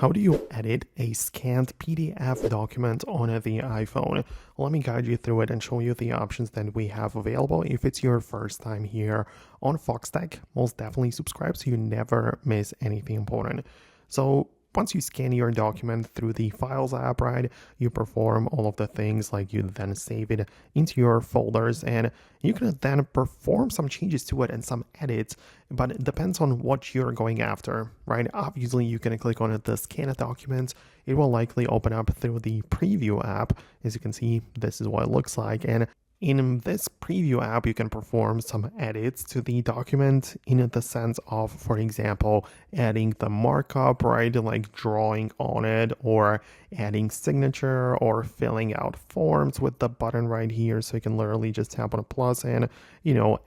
How do you edit a scanned PDF document on the iPhone? Let me guide you through it and show you the options that we have available. If it's your first time here on Foxtecc, most definitely subscribe so you never miss anything important. So once you scan your document through the Files app, right, you perform all of the things like you then save it into your folders and you can then perform some changes to it and some edits, but it depends on what you're going after, right? Obviously, you can click on the scan a document. It will likely open up through the preview app. As you can see, this is what it looks like. And in this preview app, you can perform some edits to the document in the sense of, for example, adding the markup, right? Like drawing on it or adding signature or filling out forms with the button right here. So you can literally just tap on a plus and,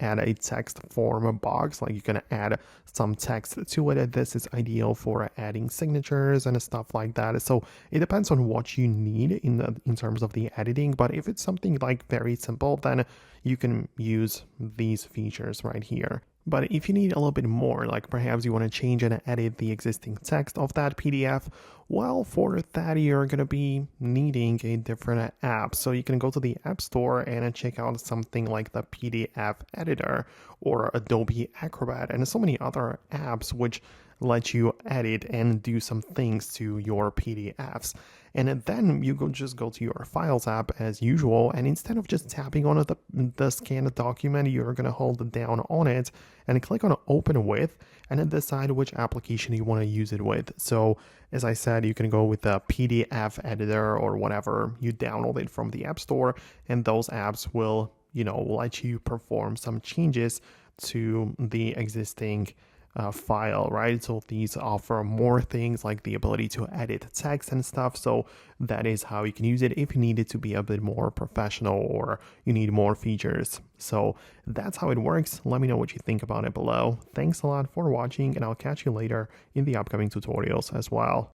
add a text form box. Like you can add some text to it. This is ideal for adding signatures and stuff like that. So it depends on what you need in terms of the editing. But if it's something like very simple, then you can use these features right here. But if you need a little bit more, like perhaps you want to change and edit the existing text of that PDF, well, for that you're going to be needing a different app. So you can go to the App Store and check out something like the PDF Editor or Adobe Acrobat and so many other apps which let you edit and do some things to your PDFs. And then you just go to your Files app as usual, and instead of just tapping on the scanned document, you're going to hold down on it and click on Open With, and then decide which application you want to use it with. So as I said, you can go with the PDF editor or whatever you downloaded from the App Store, and those apps will, let you perform some changes to the existing file, right? So these offer more things like the ability to edit text and stuff. So that is how you can use it if you need it to be a bit more professional or you need more features. So that's how it works. Let me know what you think about it below. Thanks a lot for watching, and I'll catch you later in the upcoming tutorials as well.